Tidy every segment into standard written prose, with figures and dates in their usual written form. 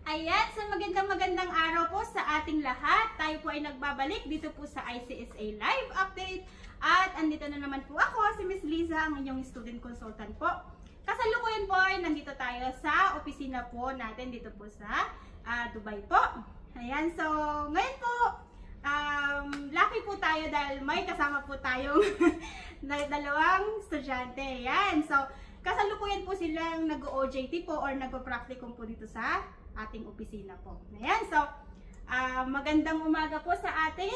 Ayan, so magandang araw po sa ating lahat. Tayo po ay nagbabalik dito po sa ICSA Live Update. At andito na naman po ako, si Miss Liza, ang inyong student consultant po. Kasalukuyan po ay nandito tayo sa opisina po natin dito po sa Dubai po. Ayan, so ngayon po, lucky po tayo dahil may kasama po tayong dalawang estudyante. Ayan, so kasalukuyan po silang nag-OJT po or nagpa-practicum po dito sa ating opisina po. Ayan, so magandang umaga po sa atin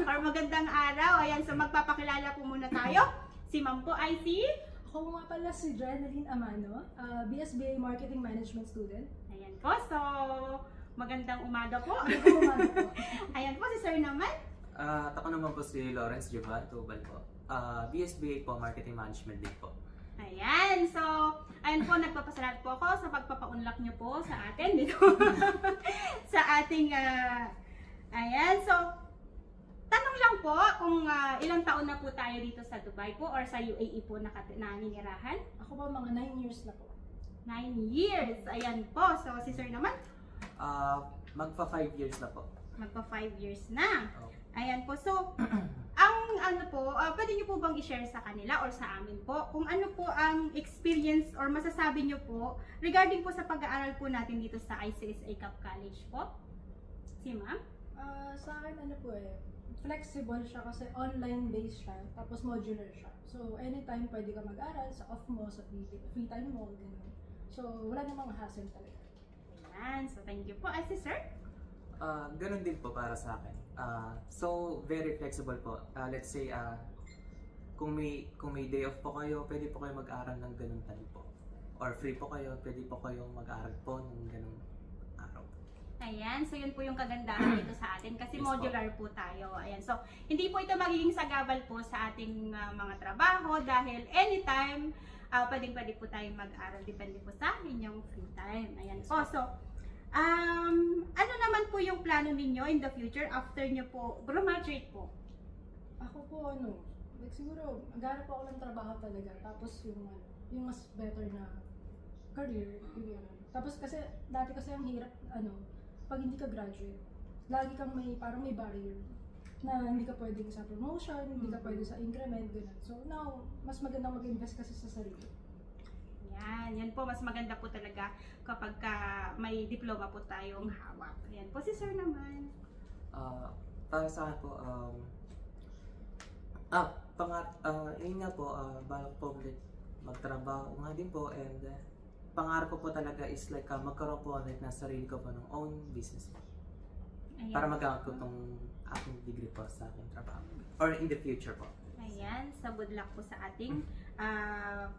or magandang araw. Ayan, so magpapakilala po muna tayo. Si Ma'am po ay si... Ako nga pala si Drenaline Amano, BSBA Marketing Management student. Ayan po, so magandang umaga po. Magandang umaga po. Ayan po, si Sir naman. Ako naman po si Lawrence Jovan Tubal po. BSBA po, Marketing Management din po. Ayan, so ayun po, nagpapasalamat po ako sa pagpapaunlak nyo po sa atin dito sa ating ayan, so tanong lang po kung ilang taon na po tayo dito sa Dubai po or sa UAE po naninirahan? Ako ba mga 9 years na po. 9 years, ayan po. So si Sir naman? Magpa 5 years na po. Magpa 5 years na. Oh. Ayan po, so ang ano po, pwede nyo po bang i-share sa kanila or sa amin po kung ano po ang experience or masasabi nyo po regarding po sa pag-aaral po natin dito sa ICSA Cap College po? Si Ma'am? Sa akin ano po flexible siya kasi online-based siya, tapos modular siya. So anytime pwede ka mag-aral, sa off mo, sa free time mo, gano'n. So wala namang hassle talaga. Ayan, so thank you po. Ay, si Sir? Ganun din po para sa akin. So, very flexible po. Let's say, kung may day off po kayo, pwede po kayo mag-aral ng ganun time po. Or free po kayo, pwede po kayong mag-aral po ng ganun araw. Ayan, so yun po yung kagandahan dito sa atin kasi Yes, modular po tayo. Ayan, so hindi po ito magiging sagabal po sa ating mga trabaho dahil anytime, pwede po tayong mag-aral. Depende po sa inyong free time. Ayan po. So, ano naman po yung plano ninyo in the future after nyo po graduate po? Ako po siguro maghanap po ako ng trabaho talaga, tapos yung mas better na career, Tapos kasi dati kasi ang hirap pag hindi ka graduate, lagi kang parang may barrier na hindi ka pwedeng sa promotion, hindi ka pwede sa increment, gano'n. So now, mas magandang mag-invest kasi sa sarili. Yan po, mas maganda po talaga kapag may diploma po tayong hawak. Ayan po, si Sir naman. Para sa akin po, yun nga po, balak po ulit magtrabaho nga din po, and pangarap ko po talaga is like magkaroon po ulit na sarili ko po ng own business po. Ayan. Para magamit ko itong aking degree po sa aking trabaho. Or in the future po. Ayan, so good luck po sa ating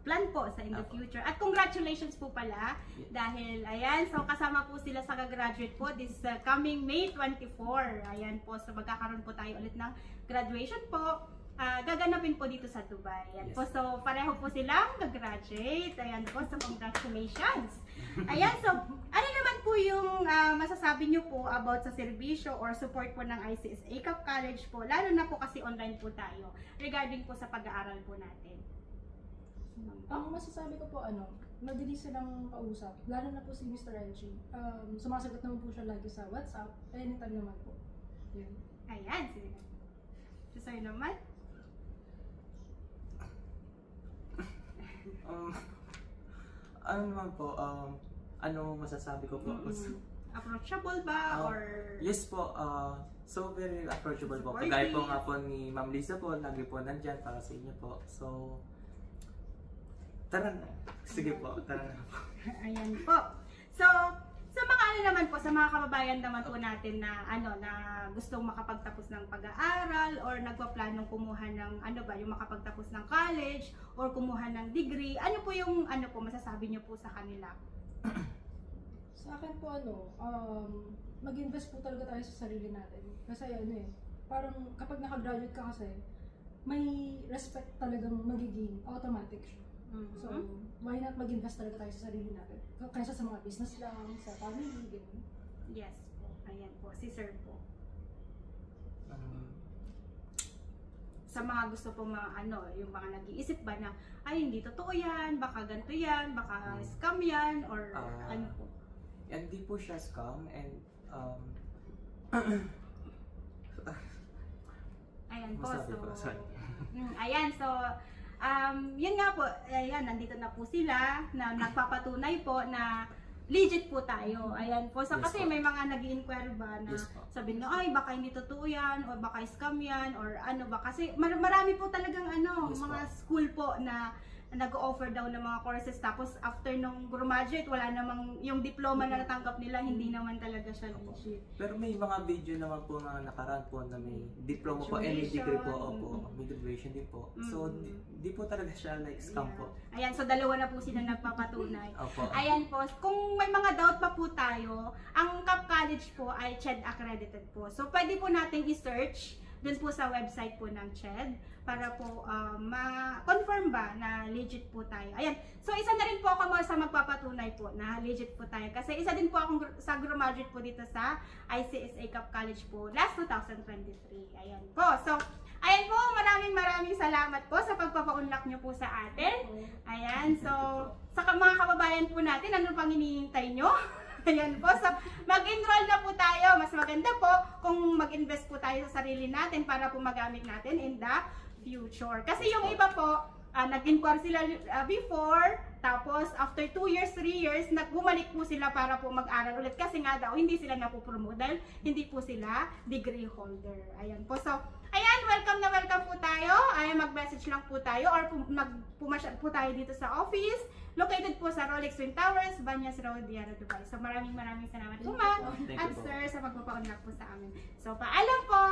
plan po sa in the future. At congratulations po pala dahil ayan, so kasama po sila sa graduate po this coming May 24. Ayan po, so magkakaroon po tayo ulit ng graduation po. Gaganapin po dito sa Dubai. Ayan po, so pareho po silang nag-graduate. Ayan po, so congratulations. Ayan, so ano naman po yung masasabi nyo po about sa serbisyo or support po ng ICSA Cap College po, lalo na po kasi online po tayo regarding po sa pag-aaral po natin. Ang masasabi ko po madali silang kausap, lalo na po si Mr. Reggie. Sumasagot naman po siya lagi sa WhatsApp, anytime naman po. Yan. Ayan, sige. So, sa'yo naman? Ano naman po, ano masasabi ko po? Approachable ba or... Yes po, so very approachable po. Supportive. Kagaya po nga po ni Ma'am Lisa po, lagi po nandyan para sa inyo po. So, tara na. Sige po, tara na po. Ayan po. So, sa mga naman po, sa mga kababayan naman po natin na na gustong makapagtapos ng pag-aaral or nagpaplanong kumuha ng yung makapagtapos ng college or kumuha ng degree, ano po yung masasabi niyo po sa kanila? Sa akin po mag-invest po talaga tayo sa sarili natin. Kasi parang kapag nakagraduate ka kasi, may respect talagang magiging automatic siya. So, why not mag-invest talaga tayo sa sarili natin? Kaysa sa mga business lang, sa family, gano'n. Yes po. Ayan po. Si Sir po. Sa mga gusto pong yung mga nag-iisip ba na, ay hindi totoo yan, baka ganito yan, baka scam yan, or ano po? Hindi po siya scam and Ayan po, masabi so... ko, sorry. Ayan, so... yun nga po, ayan, nandito na po sila na nagpapatunay po na legit po tayo. Ayan po. So Yes kasi po. may mga nag-i-inquire ba na Yes po. sabihin na, ay baka hindi totoo yan, o baka scam yan, or ano ba. Kasi marami po talagang ano, Yes mga po. school po na nag-offer daw ng mga courses. Tapos after nung graduate, wala namang yung diploma na natanggap nila, hindi naman talaga siya Opo. legit. Pero may mga video naman po na nakaraan po na may diploma po, any degree po, opo, may graduation din po. So, di po talaga siya like scam po. Ayan, so dalawa na po sila nagpapatunay. Opo. Ayan po, kung may mga doubt pa po tayo, ang Cap College po ay CHED accredited po. So pwede po nating i-search dun po sa website po ng CHED para po ma-confirm ba na legit po tayo. Ayan, so isa na rin po ako sa magpapatunay po na legit po tayo. Kasi isa din po akong sa graduate po dito sa ICSA Cap College po last 2023. Ayan po, so ayan po, maraming salamat po sa pagpapaunlak nyo po sa atin. Ayan, so sa mga kababayan po natin, ano pang hinihintay nyo? Ayan po, so mag-enroll na po tayo. Mas maganda po kung mag-invest po tayo sa sarili natin para po magamit natin in the future. Kasi yung iba po, nag-inquire sila before, tapos after 2 years, 3 years, bumalik po sila para po mag-aral ulit. Kasi nga daw, hindi sila napupromote dahil hindi po sila degree holder. Ayan po, so ayan, welcome na welcome po tayo. Ay, mag-message lang po tayo or pumasyal po tayo dito sa office. Located po sa Rolex Twin Towers, Banyas Road, Diara, Dubai. So maraming salamat po, ma'am Thank at you po. sir sa pagpapaunlak po sa amin. So paalam po!